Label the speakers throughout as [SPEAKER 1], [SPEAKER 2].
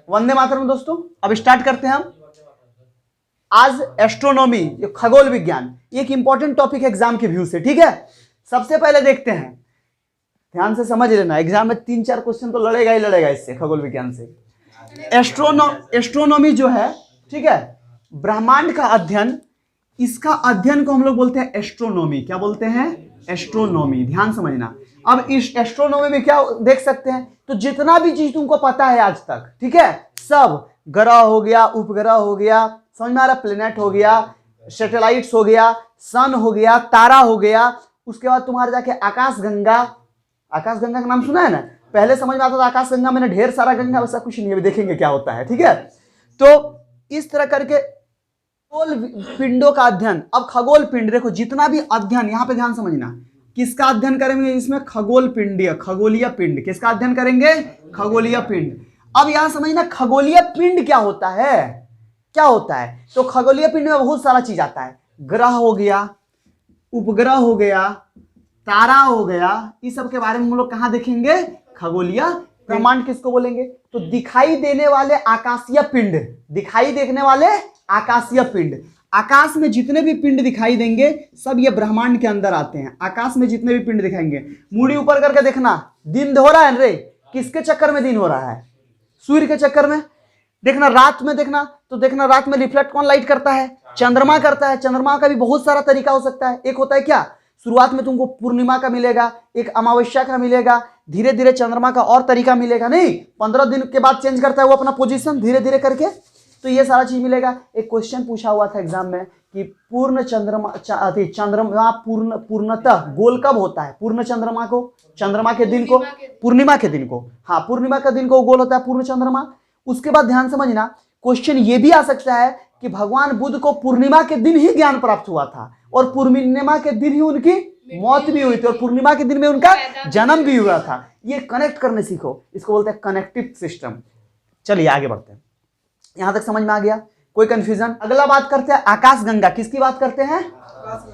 [SPEAKER 1] वंदे मातरम दोस्तों। अब स्टार्ट करते हैं हम। आज एस्ट्रोनॉमी, खगोल विज्ञान, एक इंपॉर्टेंट टॉपिक है एग्जाम के व्यू से, ठीक है। सबसे पहले देखते हैं, ध्यान से समझ लेना, एग्जाम में 3-4 क्वेश्चन तो लड़ेगा ही लड़ेगा इससे, खगोल विज्ञान से। एस्ट्रोनॉमी जो है, ठीक है, ब्रह्मांड का अध्ययन, इसका अध्ययन को हम लोग बोलते हैं एस्ट्रोनॉमी। क्या बोलते हैं? एस्ट्रोनॉमी। ध्यान समझना। अब इस एस्ट्रोनॉमी में क्या देख सकते हैं, तो जितना भी चीज तुमको पता है आज तक, ठीक है, सब ग्रह हो गया, उपग्रह हो गया, समझ में आ रहा, प्लेनेट हो गया, सैटेलाइट्स हो गया, सन हो गया, तारा हो गया, उसके बाद तुम्हारे जाके आकाशगंगा। आकाशगंगा का नाम सुना है ना? पहले समझ में आता था आकाशगंगा में ढेर सारा गंगा, वैसा कुछ नहीं है, देखेंगे क्या होता है, ठीक है। तो इस तरह करके खगोल पिंडों का अध्ययन। अब खगोल पिंड देखो, जितना भी अध्ययन, यहां पे ध्यान समझना, किसका अध्ययन करेंगे इसमें? खगोल पिंडीय, खगोलीय पिंड। किसका अध्ययन करेंगे? खगोलीय पिंड। अब यहां समझना खगोलीय पिंड क्या होता है, क्या होता है। तो खगोलीय पिंड में बहुत सारा चीज आता है, ग्रह हो गया, उपग्रह हो गया, तारा हो गया, इस सब के बारे में हम लोग कहां देखेंगे? खगोलीय। ब्रह्मांड किसको बोलेंगे? तो दिखाई देने वाले आकाशीय पिंड, दिखाई देखने वाले आकाशीय पिंड। आकाश में जितने भी पिंड दिखाई देंगे सब ये ब्रह्मांड के अंदर आते हैं। आकाश में जितने भी पिंड दिखाएंगे, मुड़ी ऊपर करके देखना, दिन हो रहा है रे, किसके चक्कर में दिन हो रहा है? सूर्य के चक्कर में। देखना रात में, देखना तो देखना रात में रिफ्लेक्ट कौन लाइट करता है? चंद्रमा करता है। चंद्रमा का भी बहुत सारा तरीका हो सकता है। एक होता है क्या, शुरुआत में तुमको पूर्णिमा का मिलेगा, एक अमावस्या का मिलेगा, धीरे धीरे चंद्रमा का और तरीका मिलेगा, नहीं 15 दिन के बाद चेंज करता है वो अपना पोजीशन धीरे धीरे करके, तो ये सारा चीज मिलेगा। एक क्वेश्चन पूछा हुआ था एग्जाम में कि पूर्ण चंद्रमा पूर्णतः गोल कब होता है? पूर्ण चंद्रमा को, चंद्रमा के दिन को, पूर्णिमा के दिन को, हाँ पूर्णिमा का दिन को गोल होता है पूर्ण चंद्रमा। उसके बाद ध्यान समझना, क्वेश्चन ये भी आ सकता है कि भगवान बुद्ध को पूर्णिमा के दिन ही ज्ञान प्राप्त हुआ था और पूर्णिमा के दिन ही उनकी मौत भी हुई थी और पूर्णिमा के दिन में उनका जन्म भी हुआ था। ये कनेक्ट करने सीखो, इसको बोलते हैं कनेक्टिव सिस्टम। चलिए आगे बढ़ते हैं, यहां तक समझ में आ गया? कोई कंफ्यूजन? अगला बात करते हैं आकाशगंगा। किसकी बात करते हैं?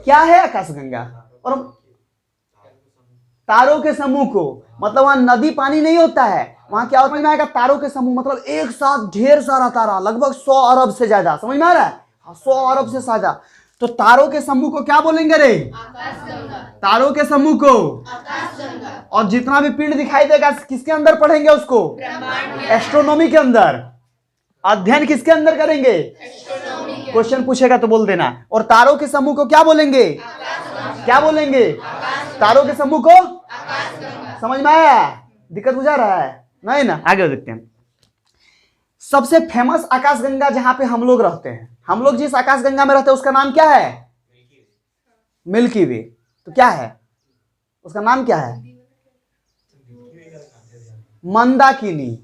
[SPEAKER 1] क्या है आकाशगंगा? और तारों के समूह को, मतलब वहां नदी पानी नहीं होता है, वहां क्या समझ में आएगा? तारों के समूह, मतलब एक साथ ढेर सारा तारा, लगभग 100 अरब से ज्यादा, समझ में आ रहा है? 100 अरब से ज्यादा। तो तारों के समूह को क्या बोलेंगे रे? तारों के समूह को। और जितना भी पिंड दिखाई देगा किसके अंदर पढ़ेंगे उसको? एस्ट्रोनॉमी के अंदर। अध्ययन किसके अंदर करेंगे? क्वेश्चन पूछेगा तो बोल देना। और तारों के समूह को क्या बोलेंगे? क्या बोलेंगे? तारों के समूह को। समझ में आया? दिक्कत बुझा रहा है? नहीं ना? आगे देखते हैं। सबसे फेमस आकाशगंगा जहां पे हम लोग रहते हैं, हम लोग जिस आकाशगंगा में रहते हैं उसका नाम क्या है? मिल्की वे। तो क्या है उसका नाम? क्या है? मंदाकिनी।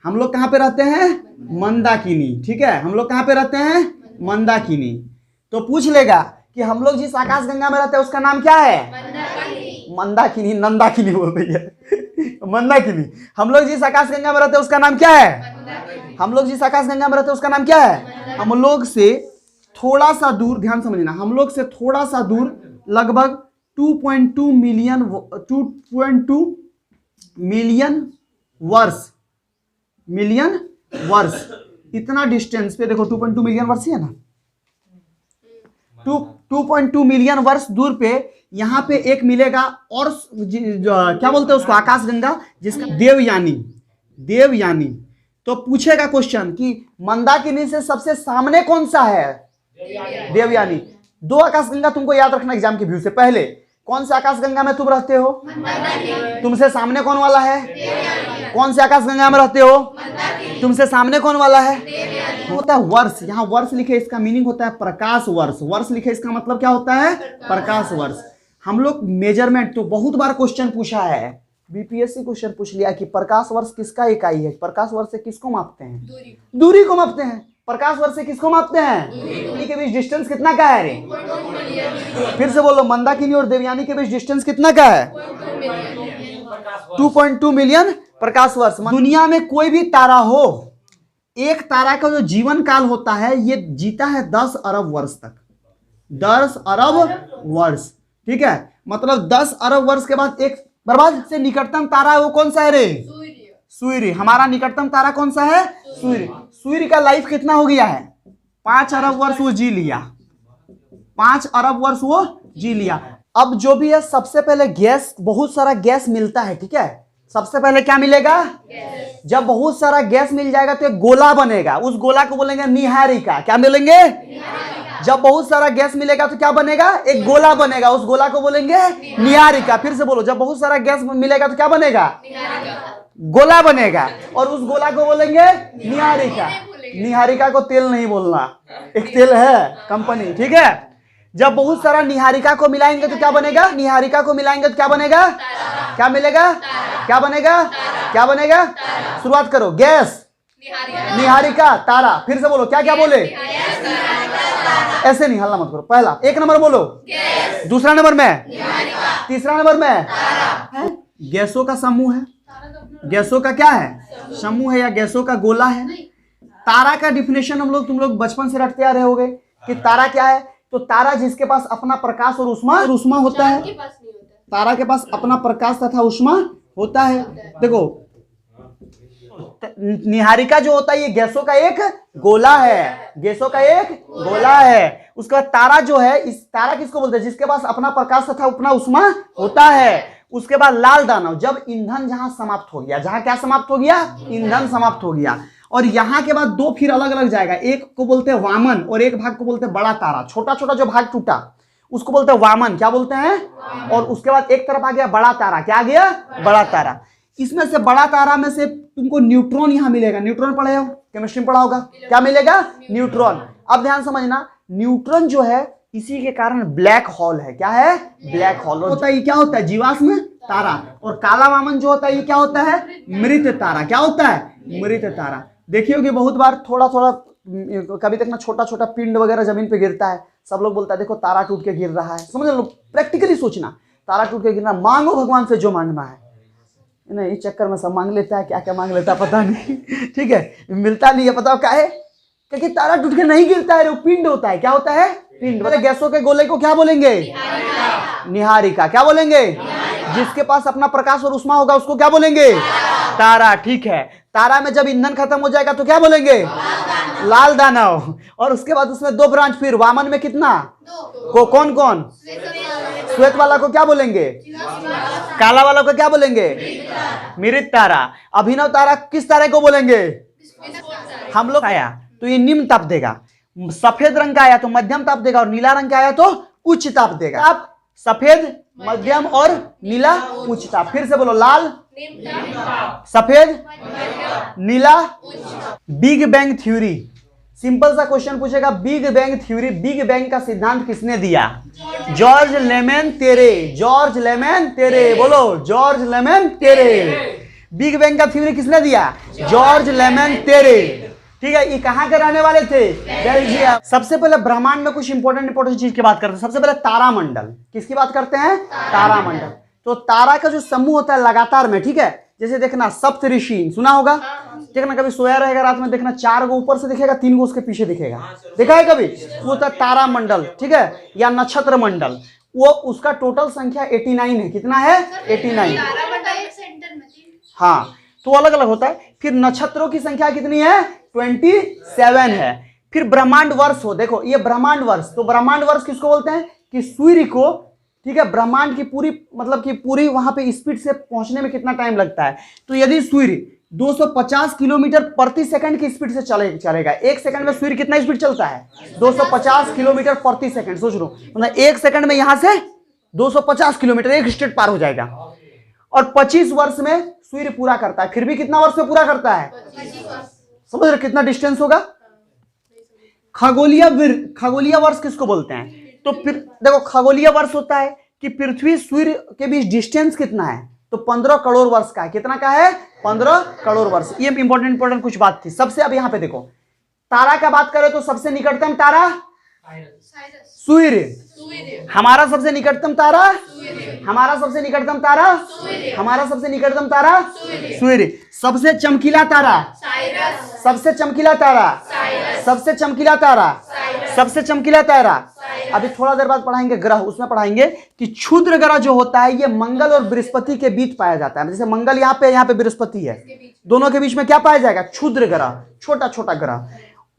[SPEAKER 1] हम लोग कहां पे रहते हैं? मंदाकिनी, ठीक है। हम लोग कहां पे रहते हैं? मंदाकिनी। तो पूछ लेगा कि हम लोग जिस आकाशगंगा में रहते हैं उसका नाम क्या है? मंदाकिनी। नंदाकिनी बोल रही है मंदाकिनी। हम लोग जिस आकाशगंगा में रहते हैं उसका नाम क्या है? हम लोग जिस आकाशगंगा में रहते हैं उसका नाम क्या है? हम लोग से थोड़ा सा दूर, ध्यान समझना, हम लोग से थोड़ा सा दूर, लगभग 2.2 मिलियन वर्ष, इतना डिस्टेंस पे देखो, 2.2 मिलियन वर्ष है ना, 2.2 मिलियन वर्ष दूर पे यहां पे एक मिलेगा। और क्या बोलते हैं उसको? आकाशगंगा, जिसका देवयानी। तो पूछेगा क्वेश्चन कि मंदाकिनी से सबसे सामने कौन सा है? देवयानी। 2 आकाशगंगा तुमको याद रखना एग्जाम के व्यू से। पहले कौन से आकाशगंगा में तुम रहते हो? तुमसे सामने कौन वाला है? कौन से आकाशगंगा में रहते हो? तुमसे सामने कौन वाला है? होता है वर्ष। यहाँ वर्ष लिखे, इसका मीनिंग होता है प्रकाश वर्ष। वर्ष लिखे, इसका मतलब क्या होता है? प्रकाश वर्ष। हम लोग मेजरमेंट तो बहुत बार क्वेश्चन पूछा है, बीपीएससी क्वेश्चन पूछ लिया कि प्रकाश वर्ष किसका इकाई है? प्रकाश वर्ष से किसको मापते हैं? दूरी को मापते हैं। प्रकाश वर्ष से किसको मापते हैं? दूरी के बीच डिस्टेंस कितना का है रे? फिर से बोलो, मंदाकिनी और देवयानी के बीच डिस्टेंस कितना का है? 2.2 मिलियन प्रकाश वर्ष। दुनिया में कोई भी तारा हो, एक तारा का जो जीवन काल होता है ये जीता है 10 अरब वर्ष तक। 10 अरब वर्ष, ठीक है। मतलब 10 अरब वर्ष के बाद एक बर्बाद से निकटतम तारा है वो कौन सा है रे? सूर्य। हमारा निकटतम तारा कौन सा है? सूर्य। सूर्य का लाइफ कितना हो गया है? 5 अरब वर्ष वो जी लिया। 5 अरब वर्ष वो जी लिया। अब जो भी है, सबसे पहले गैस, बहुत सारा गैस मिलता है, ठीक है। सबसे पहले क्या मिलेगा? जब बहुत सारा गैस मिल जाएगा तो एक गोला बनेगा, उस गोला को बोलेंगे निहारिका। क्या मिलेंगे? जब बहुत सारा गैस मिलेगा तो क्या बनेगा? एक गोला बनेगा, उस गोला को बोलेंगे निहारिका। फिर से बोलो, जब बहुत सारा गैस मिलेगा तो क्या बनेगा? गोला बनेगा, और उस गोला को बोलेंगे निहारिका। निहारिका को तेल नहीं बोलना, एक तेल है कंपनी, ठीक है। जब बहुत सारा निहारिका को मिलाएंगे तो क्या बनेगा? निहारिका को मिलाएंगे तो क्या बनेगा? क्या मिलेगा? क्या बनेगा? क्या बनेगा? शुरुआत करो। गैस, निहारिका, तारा। फिर से बोलो, क्या क्या बोले? ऐसे नहीं, हल्ला मत करो। पहला 1 नंबर बोलो, दूसरा नंबर में, तीसरा नंबर में गैसों का समूह है। गैसों का क्या है? समूह है, या गैसों का गोला है। तारा का डिफिनेशन तुम लोग बचपन से रटते आ रहे होगे कि तारा क्या है। तो तारा जिसके पास अपना प्रकाश और उष्मा होता है। तारा के पास अपना प्रकाश तथा उष्मा होता है। देखो, निहारिका जो होता है ये गैसों का एक गोला है, गैसों का एक गोला है। उसके बाद तारा जो है, इस तारा किसको बोलते हैं? जिसके पास अपना प्रकाश तथा अपना उष्मा होता है। उसके बाद लाल दानव, जब ईंधन जहां समाप्त हो गया, जहां क्या समाप्त हो गया? ईंधन समाप्त हो गया। और यहां के बाद 2 फिर अलग अलग जाएगा। एक को बोलते हैं वामन और एक भाग को बोलते हैं बड़ा तारा। छोटा छोटा जो भाग टूटा उसको बोलते हैं वामन। क्या बोलते हैं? और उसके बाद एक तरफ आ गया बड़ा तारा। क्या आ गया? बड़ा तारा। इसमें से बड़ा तारा में से तुमको न्यूट्रॉन यहां मिलेगा। न्यूट्रॉन पढ़े हो, केमिस्ट्री में पढ़ा होगा। क्या मिलेगा? न्यूट्रॉन। अब ध्यान समझना, न्यूट्रॉन जो है इसी के कारण ब्लैक होल है। क्या है? ब्लैक होल होता है। ये क्या होता है? जीवाश्म तारा। और काला वामन जो होता है ये क्या होता है? मृत तारा। क्या होता है? मृत तारा। देखिए कि बहुत बार थोड़ा थोड़ा कभी तक ना छोटा छोटा पिंड वगैरह जमीन पे गिरता है, सब लोग बोलता है देखो तारा टूट के गिर रहा है। समझ लो, प्रैक्टिकली सोचना, तारा टूट के गिरना। मांगो भगवान से जो मांगना है। नहीं, इस चक्कर में सब मांग लेता है, क्या क्या मांग लेता है पता नहीं, ठीक है। मिलता नहीं है, पता क्या है? क्योंकि तारा टूट के नहीं गिरता है, वो पिंड होता है। क्या होता है? पिंड। मतलब गैसों के गोले को क्या बोलेंगे? निहारिका। क्या बोलेंगे? जिसके पास अपना प्रकाश और उष्मा होगा उसको क्या बोलेंगे? तारा। ठीक है। तारा में जब ईंधन खत्म हो जाएगा तो क्या बोलेंगे? लाल दानव। और उसके बाद उसमें 2 ब्रांच फिर। वामन में कितना? कौन कौन? श्वेत वाला को क्या बोलेंगे? काला वाला को क्या बोलेंगे? मृत तारा। अभिनव तारा किस तारे को बोलेंगे? हम लोग आया तो ये निम्न ताप देगा, सफेद रंग का आया तो मध्यम ताप देगा, और नीला रंग का आया तो उच्च ताप देगा। आप सफेद, मध्यम और नीला उच्च ताप। फिर से बोलो, लाल, सफेद, नीला। बिग बैंग थ्योरी, सिंपल सा क्वेश्चन पूछेगा। Big bang theory, big bang का सिद्धांत किसने दिया? जॉर्ज लेमन तेरे। जॉर्ज लेमन तेरे। बोलो, जॉर्ज लेमन तेरे। बिग बैंग का थ्योरी किसने दिया? जॉर्ज लेमन तेरे। ठीक है। ये कहां के रहने वाले थे? बेल्जियम। सबसे पहले ब्रह्मांड में कुछ इंपॉर्टेंट चीज की बात करते हैं। सबसे पहले तारामंडल। किसकी बात करते हैं? तारामंडल। तो तारा का जो समूह होता है लगातार में, ठीक है। जैसे देखना सप्तऋषि सुना होगा, देखना कभी सोया रहेगा रात में, देखना 4 गो ऊपर से दिखेगा, 3 गो उसके पीछे दिखेगा। देखा है कभी? वो होता है तारामंडल, ठीक है, या नक्षत्र मंडल। वो उसका टोटल संख्या 89 है। कितना है? 89। हाँ, तो अलग अलग होता है। फिर नक्षत्रों की संख्या कितनी है? 27 है। फिर ब्रह्मांड वर्ष हो, देखो ये ब्रह्मांड वर्ष। तो ब्रह्मांड वर्ष किसको बोलते हैं? कि सूर्य को, ठीक है, ब्रह्मांड की पूरी मतलब कि पूरी वहां पे स्पीड से पहुंचने में कितना टाइम लगता है। तो यदि सूर्य 250 किलोमीटर प्रति सेकंड की स्पीड से चलेगा, 1 सेकंड में सूर्य कितना स्पीड चलता है? 250 किलोमीटर प्रति सेकंड। सोच लो, मतलब 1 सेकंड में यहां से 250 किलोमीटर एक स्टेट पार हो जाएगा। और 25 वर्ष में सूर्य पूरा करता है। फिर भी कितना वर्ष में पूरा करता है? समझ रहे कितना डिस्टेंस होगा? खगोलीय वर्ष किसको बोलते हैं? तो फिर देखो, खगोलीय वर्ष होता है कि पृथ्वी सूर्य के बीच डिस्टेंस कितना है? तो 15 करोड़ वर्ष का है। कितना का है? 15 करोड़ वर्ष। ये इंपॉर्टेंट कुछ बात थी सबसे। अब यहां पे देखो, तारा का बात करें तो सबसे निकटतम तारा सूर्य। हमारा सबसे निकटतम तारा, हमारा सबसे निकटतम तारा, हमारा सबसे निकटतम तारा सूर्य। सबसे चमकीला तारा, सबसे चमकीला तारा, सबसे चमकीला तारा, सबसे चमकीला तारा। अभी थोड़ा देर बाद पढ़ाएंगे ग्रह, उसमें पढ़ाएंगे कि क्षुद्र ग्रह जो होता है ये मंगल और बृहस्पति के बीच पाया जाता है। जैसे मंगल यहाँ पे बृहस्पति है, दोनों के बीच में क्या पाया जाएगा? क्षुद्र ग्रह, छोटा छोटा ग्रह।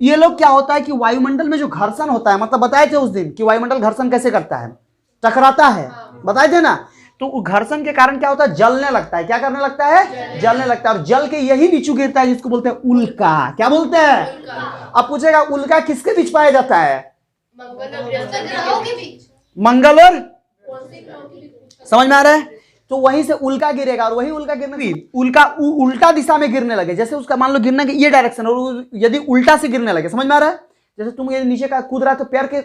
[SPEAKER 1] ये लोग क्या होता है कि वायुमंडल में जो घर्षण होता है, मतलब बताए थे उस दिन कि वायुमंडल घर्षण कैसे करता है, टकराता है, बताए थे ना। तो घर्षण के कारण क्या होता है? जलने लगता है। क्या करने लगता है? जलने लगता है। और जल के यही नीचू गिरता है जिसको बोलते हैं उल्का। क्या बोलते हैं? अब पूछेगा उल्का किसके बीच पाया जाता है? मंगल और, समझ में आ रहा है? तो वहीं से उल्का गिरेगा और वही उल्का गिरने, उल्का उल्टा दिशा में गिरने लगे, जैसे उसका मान लो गिरने की ये डायरेक्शन और यदि उल्टा से गिरने लगे, समझ में आ रहा है? जैसे तुम ये नीचे का कूद रहा है तो पैर के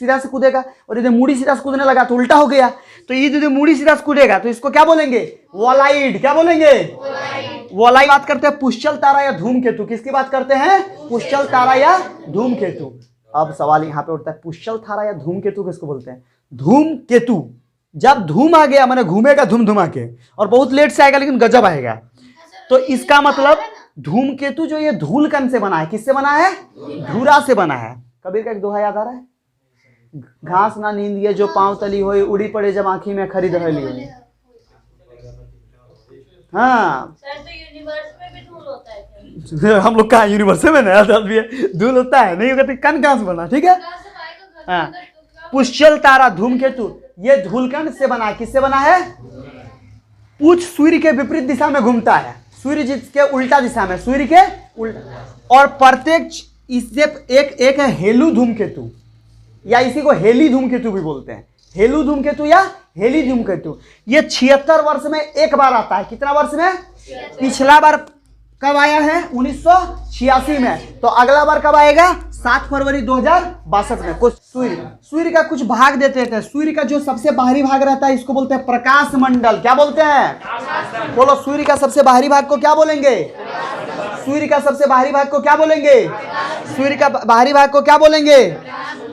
[SPEAKER 1] सीधा से कूदेगा, और यदि मुड़ी सीधा से कूदने लगा तो उल्टा हो गया। तो ये यदि मुड़ी सीधा से कूदेगा तो इसको क्या बोलेंगे? वॉलाइड। क्या बोलेंगे? वॉलाइड। बात करते हैं पुष्चल तारा या धूमकेतु। किसकी बात करते हैं? पुष्चल तारा या धूमकेतु। अब सवाल यहाँ पे उठता है, पुष्चल तारा या धूमकेतु किसको बोलते हैं? धूमकेतु जब धूम आ गया मैंने घूमेगा धूम धुमा के, और बहुत लेट से आएगा लेकिन गजब आएगा, तो इसका मतलब धूमकेतु जो ये धूल कण से बना है, किससे बना है? धूरा से बना है। कबीर का एक दोहा याद आ रहा है, घास ना नींदिए जो पांव तली होई, उड़ी पड़े जब आंखी में खरीद रही होई। हाँ
[SPEAKER 2] सर, तो यूनिवर्स में भी धूल होता है क्या?
[SPEAKER 1] हम लोग कहा यूनिवर्स में नया भी है, धूल होता है नहीं होता, कण कहां से बना? ठीक है। हाँ, पुष्चल तारा धूमकेतु ये धूलकण से बना है। किससे बना है? पूछ सूर्य के विपरीत दिशा में घूमता है, सूर्य जिसके उल्टा दिशा में, सूर्य के उल्टा। और प्रत्येक इससे एक है हेलु धूमकेतु, या इसी को हेली धूमकेतु भी बोलते हैं। हेलु धूमकेतु या हेली धूमकेतु ये 76 वर्ष में एक बार आता है। कितना वर्ष में? पिछला बार कब आया है? 1986 में। तो अगला बार कब आएगा? 7 फरवरी 2062 में। कुछ सूर्य का कुछ भाग देते थे। सूर्य का जो सबसे बाहरी भाग रहता है इसको बोलते हैं प्रकाश मंडल। क्या बोलते हैं? बोलो, सूर्य का सबसे बाहरी भाग को क्या बोलेंगे? सूर्य का सबसे बाहरी भाग को क्या बोलेंगे? सूर्य का बाहरी भाग को क्या बोलेंगे?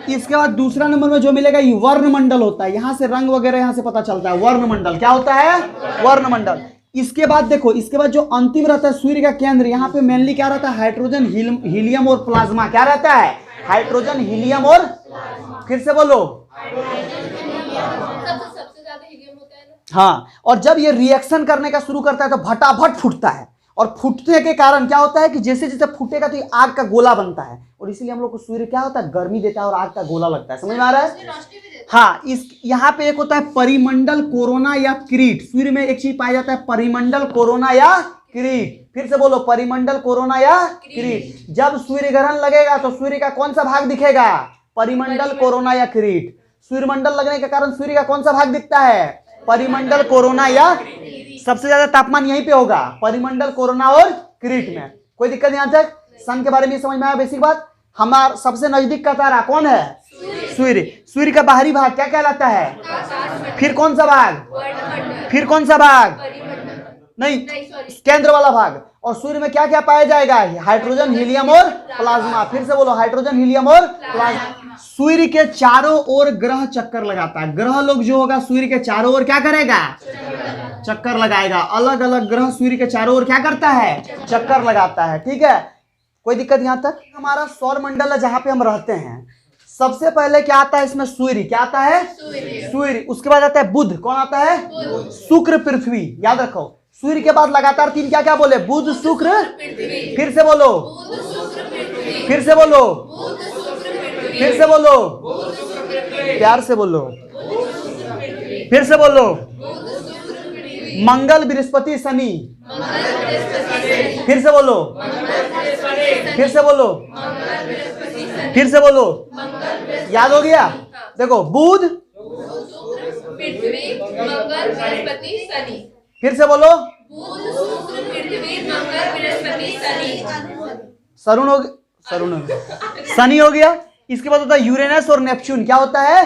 [SPEAKER 1] इसके बाद दूसरा नंबर में जो मिलेगा ये वर्णमंडल होता है। यहां से रंग वगैरह यहां से पता चलता है। वर्णमंडल क्या होता है? वर्णमंडल। इसके बाद देखो, इसके बाद जो अंतिम रहता है सूर्य का केंद्र, यहाँ पे मेनली क्या रहता है? हाइड्रोजन, हीलियम और प्लाज्मा। क्या रहता है? हाइड्रोजन, हीलियम और, फिर से बोलो,
[SPEAKER 2] सबसे ज्यादा हीलियम होता है ना।
[SPEAKER 1] हाँ। और जब ये रिएक्शन करने का शुरू करता है तो फटाफट फूटता है, और फूटने के कारण क्या होता है कि जैसे जैसे फूटेगा तो ये आग का गोला बनता है, और इसीलिए हम लोग को सूर्य क्या होता है? गर्मी देता है और आग का गोला लगता है। समझ में आ रहा है? हाँ। इस यहाँ पे एक होता है परिमंडल, कोरोना या किरीट। सूर्य में एक चीज पाया जाता है, परिमंडल, कोरोना या किरीट। फिर से बोलो, परिमंडल, कोरोना या किरीट। जब सूर्य ग्रहण लगेगा तो सूर्य का कौन सा भाग दिखेगा? परिमंडल, कोरोना या किरीट। सूर्यमंडल लगने के कारण सूर्य का कौन सा भाग दिखता है? परिमंडल, कोरोना या, सबसे ज्यादा तापमान यहीं पे होगा, परिमंडल, कोरोना और किरीट में। कोई दिक्कत नहीं? यहाँ तक सन के बारे में समझ में आया? बेसिक बात। हमारा सबसे नजदीक का तारा कौन है? सूर्य। सूर्य का बाहरी भाग क्या कहलाता है? फिर कौन सा भाग? फिर कौन सा भाग? नहीं, केंद्र वाला भाग। और सूर्य में क्या क्या पाया जाएगा? हाइड्रोजन, हीलियम और प्लाज्मा। फिर से बोलो, हाइड्रोजन, हीलियम और प्लाज्मा। सूर्य के चारों ओर ग्रह चक्कर लगाता है। ग्रह लोग जो होगा सूर्य के चारों ओर क्या करेगा? चक्कर लगाएगा। अलग अलग ग्रह सूर्य के चारों ओर क्या करता है? चक्कर लगाता है। ठीक है, कोई दिक्कत यहाँ तक? हमारा सौर मंडल है जहां पे हम रहते हैं। सबसे पहले क्या आता है इसमें? सूर्य। क्या आता है? सूर्य। उसके बाद आता है बुध। कौन आता है? शुक्र, पृथ्वी। याद रखो, सूर्य के बाद लगातार तीन क्या क्या बोले? बुध, शुक्र, फिर से बोलो, फिर से बोलो, फिर से बोलो, प्यार से बोलो, फिर से बोलो, मंगल, बृहस्पति, शनि। फिर से बोलो, फिर से बोलो, फिर से बोलो। याद हो गया? देखो, बुध,
[SPEAKER 2] पृथ्वी, मंगल, बृहस्पति, शनि।
[SPEAKER 1] फिर से बोलो,
[SPEAKER 2] बुध, शुक्र, पृथ्वी, मंगल, बृहस्पति, शनि।
[SPEAKER 1] सरुण हो गया, सरुण हो गया, शनि हो गया। इसके बाद होता है यूरेनस और नेपच्यून। क्या होता है?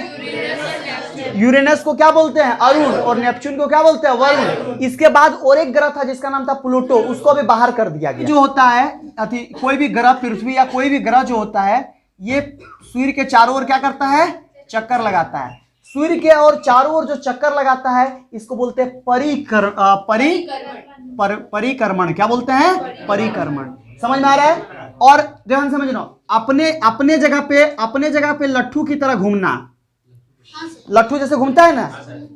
[SPEAKER 1] यूरेनस को क्या बोलते हैं? अरुण। और नेपच्यून को क्या बोलते हैं? वरुण। इसके बाद और एक ग्रह था जिसका नाम था प्लूटो, उसको अभी बाहर कर दिया गया। जो होता है कोई भी ग्रह, पृथ्वी या कोई भी ग्रह जो होता है, ये सूर्य के चारों ओर क्या करता है? चक्कर लगाता है। सूर्य के और चारों ओर जो चक्कर लगाता है इसको बोलते हैं परिक्रमण। क्या बोलते हैं? परिक्रमण। समझ में आ रहा है? और ध्यान समझना, अपने जगह पे लट्ठू की तरह घूमना, लट्ठू जैसे घूमता है ना,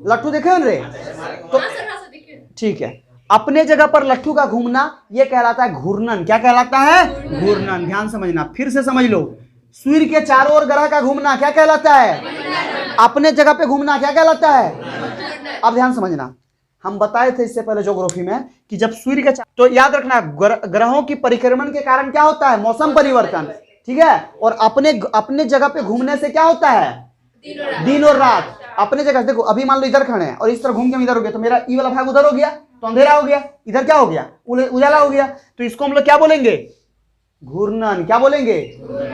[SPEAKER 1] लट्ठू देखे हो रे? तो
[SPEAKER 2] हाँ सर देखिए।
[SPEAKER 1] ठीक है, अपने जगह पर लट्ठू का घूमना ये कहलाता है घूर्णन। क्या कहलाता है? घूर्णन। ध्यान समझना, फिर से समझ लो। सूर्य के चारों ओर ग्रह का घूमना क्या कहलाता है? अपने जगह पे घूमना क्या कहलाता है? अब ध्यान समझना, हम बताए थे इससे पहले ज्योग्राफी में कि जब सूर्य के तो याद रखना, ग्रहों की परिक्रमण के कारण क्या होता है? मौसम परिवर्तन। ठीक है, और अपने जगह पे घूमने से क्या होता है? दिन और रात। अपने जगह देखो, अभी मान लो इधर खड़े हैं और इस तरह घूम के इधर हो गया, तो मेरा ई वाला भाग उधर हो गया तो अंधेरा हो गया, इधर क्या हो गया? उजाला हो गया। तो इसको हम लोग क्या बोलेंगे? घूर्णन। क्या बोलेंगे?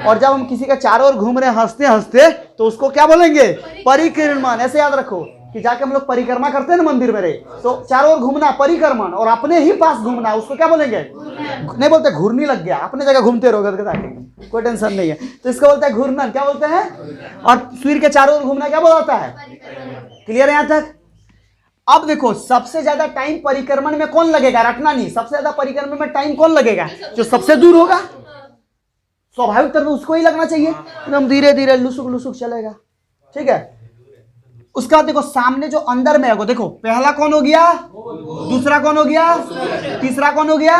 [SPEAKER 1] और जब हम किसी के चारों ओर घूम रहे हैं हंसते हंसते, तो उसको क्या बोलेंगे? परिक्रमण। ऐसे याद रखो कि जाके हम लोग परिक्रमा करते हैं ना मंदिर में, तो चारों ओर घूमना परिक्रमण, और अपने ही पास घूमना, उसको क्या बोलेंगे? नहीं बोलते घूर्णी लग गया, अपने जगह घूमते रहोगे, कोई टेंशन नहीं है, तो इसको बोलते हैं घूर्णन। क्या बोलते हैं? और सूर्य के चारों ओर घूमना क्या बोलता है? क्लियर है यहां तक? अब देखो, सबसे ज्यादा टाइम परिक्रमण में कौन लगेगा? रखना नहीं, सबसे ज्यादा परिक्रमण में टाइम कौन लगेगा? जो सबसे दूर होगा। स्वाभाविक तौर पर उसको ही लगना चाहिए, एकदम धीरे धीरे लुसुक लुसुक चलेगा। ठीक है, उसके बाद देखो सामने जो अंदर में है वो देखो, पहला कौन हो गया? दूसरा कौन हो गया? तीसरा कौन हो गया?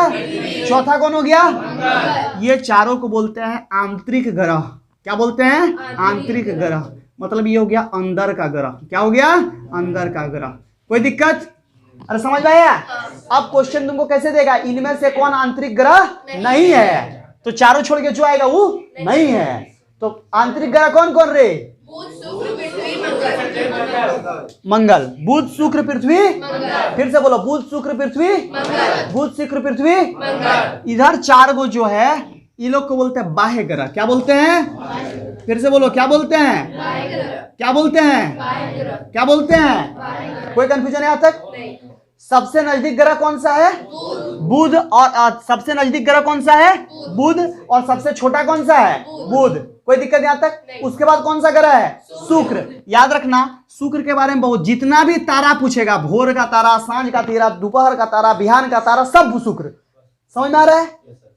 [SPEAKER 1] चौथा कौन हो गया? ये चारों को बोलते हैं आंतरिक ग्रह। क्या बोलते हैं? आंतरिक ग्रह। मतलब ये हो गया अंदर का ग्रह। क्या हो गया? अंदर का ग्रह। कोई दिक्कत? अरे समझ में आया? अब क्वेश्चन तुमको कैसे देगा? इनमें से कौन आंतरिक ग्रह नहीं है? तो चारों छोड़ के जो आएगा वो नहीं है। तो आंतरिक ग्रह कौन कौन रे?
[SPEAKER 2] बुध शुक्र पृथ्वी मंगल।
[SPEAKER 1] मंगल, बुध शुक्र पृथ्वी। फिर से बोलो, बुध शुक्र पृथ्वी, बुध शुक्र पृथ्वी। इधर चार गो जो है ये लोग को बोलते हैं बाह्य ग्रह। क्या बोलते हैं? फिर से बोलो, क्या बोलते हैं? क्या बोलते हैं? क्या बोलते हैं? कोई कंफ्यूजन है यहां तक? सबसे नजदीक ग्रह कौन सा है? बुध। और सबसे नजदीक ग्रह कौन सा है? बुध। और सबसे छोटा कौन सा है? बुध। कोई दिक्कत यहां तक? उसके बाद कौन सा ग्रह है? शुक्र। याद रखना, शुक्र के बारे में बहुत, जितना भी तारा पूछेगा, भोर का तारा, सांझ का तारा, दोपहर का तारा, बिहान का तारा, सब शुक्र। समझ में आ रहा है?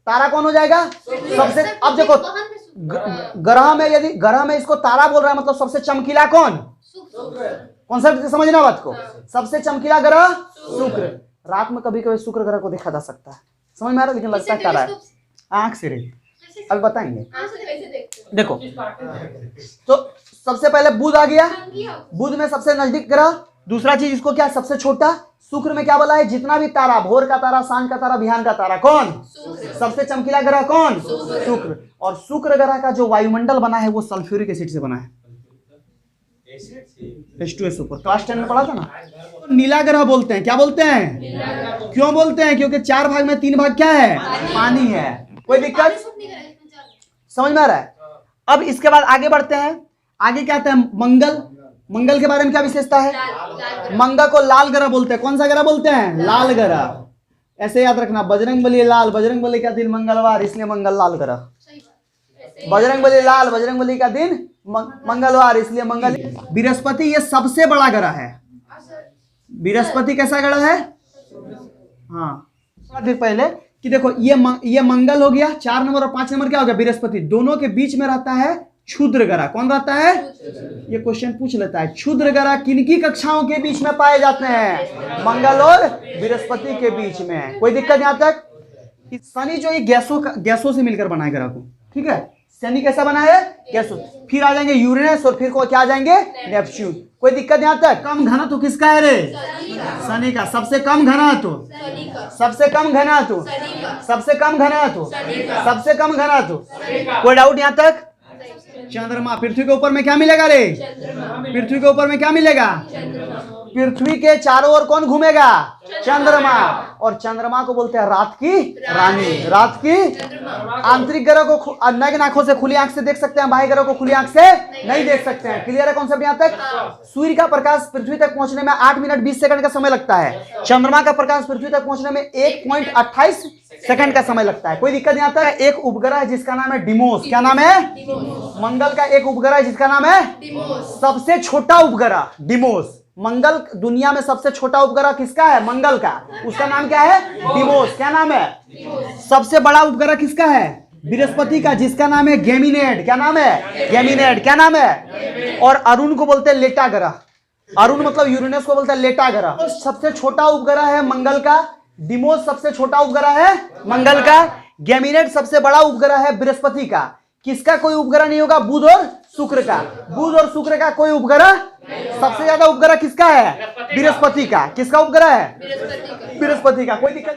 [SPEAKER 1] तारा कौन हो जाएगा? सबसे। अब देखो, ग्रह में, यदि ग्रह में इसको तारा बोल रहा है, मतलब सबसे चमकीला कौन? कॉन्सेप्ट समझना बात को। सबसे चमकीला ग्रह शुक्र। रात में कभी कभी शुक्र ग्रह को देखा जा सकता है। समझ में आ रहा है? लेकिन लगता है तारा है, आंख से रे। अब बताएंगे। देखो, तो सबसे पहले बुध आ गया। बुध में सबसे नजदीक ग्रह। दूसरा चीज इसको क्या? सबसे छोटा। शुक्र में क्या बोला है? जितना भी तारा, भोर का तारा, सांझ का तारा, बिहान का तारा, कौन? सबसे चमकीला ग्रह कौन? शुक्र। और शुक्र ग्रह का जो वायुमंडल बना है वो सल्फ्यूरिक एसिड से बना है। H2SO4 क्लास 10 में पढ़ा था ना। तो नीला ग्रह बोलते हैं। क्या बोलते हैं? क्यों बोलते हैं? क्योंकि 4 भाग में 3 भाग क्या है? पानी है। कोई दिक्कत? समझ में आ रहा है? अब इसके बाद आगे बढ़ते हैं। आगे क्या आता है? मंगल। मंगल के बारे में क्या विशेषता है? मंगल को लाल ग्रह बोलते हैं। कौन सा ग्रह बोलते हैं? लाल ग्रह। ऐसे याद रखना, बजरंगबली लाल, बजरंगबली का दिन मंगलवार, इसलिए मंगल लाल ग्रह। बजरंगबली लाल, बजरंगबली का दिन मंगलवार, इसलिए मंगल। बृहस्पति ये सबसे बड़ा ग्रह है। बृहस्पति कैसा ग्रह है? हाँ, फिर पहले कि देखो, ये मंगल हो गया 4 नंबर, और 5 नंबर क्या हो गया? बृहस्पति। दोनों के बीच में रहता है क्षुद्र ग्रह। कौन रहता है? ये क्वेश्चन पूछ लेता है, क्षुद्र ग्रह किनकी कक्षाओं के बीच में पाए जाते हैं? मंगल और बृहस्पति के बीच में। कोई दिक्कत यहां तक? शनि जो ये गैसों से मिलकर बना है ग्रह को। ठीक है, शनि कैसा बना है? गैसों। फिर आ जाएंगे यूरेनस, और फिर को क्या आ जाएंगे? नेपच्यून। कोई दिक्कत यहां तक? कम घनत्व किसका है रे? शनि का। सबसे कम घनत्व, सबसे कम घनत्व, सबसे कम घनत्व, सबसे कम घनत्व। कोई डाउट यहां तक? चंद्रमा। पृथ्वी के ऊपर में क्या मिलेगा रे? पृथ्वी के ऊपर में क्या मिलेगा? पृथ्वी के चारों ओर कौन घूमेगा? चंद्रमा। और चंद्रमा को बोलते हैं रात की रानी। रात की। आंतरिक ग्रह को नग्न आंखों से, खुली आंख से देख सकते हैं, बाह्य ग्रह को खुली आंख से नहीं देख सकते हैं। क्लियर है कॉन्सेप्ट यहां तक? सूर्य का प्रकाश पृथ्वी तक पहुंचने में 8 मिनट 20 सेकंड का समय लगता है। चंद्रमा का प्रकाश पृथ्वी तक पहुंचने में 1.28 सेकंड का समय लगता है। कोई दिक्कत यहां तक? एक उपग्रह है जिसका नाम है डिमोस। क्या नाम है? मंगल का एक उपग्रह है जिसका नाम है सबसे छोटा उपग्रह डिमोस। मंगल दुनिया में सबसे छोटा उपग्रह किसका है? मंगल का। उसका नाम क्या है? डिमोस। क्या नाम है? सबसे बड़ा उपग्रह किसका है? बृहस्पति का, जिसका नाम है गैमीनेड। क्या नाम है? गैमीनेड। क्या नाम है? और अरुण को बोलते हैं लेटा ग्रह। अरुण मतलब यूरेनस को बोलते हैं लेटा ग्रह। सबसे छोटा उपग्रह है मंगल का। डिमोस सबसे छोटा उपग्रह है मंगल का। गैमीनेड सबसे बड़ा उपग्रह है बृहस्पति का। किसका कोई उपग्रह नहीं होगा? बुध और शुक्र का। बुध और शुक्र का कोई उपग्रह। सबसे ज्यादा उपग्रह किसका है? बृहस्पति का। किसका उपग्रह है?
[SPEAKER 2] बृहस्पति का।
[SPEAKER 1] बृहस्पति का। कोई दिक्कत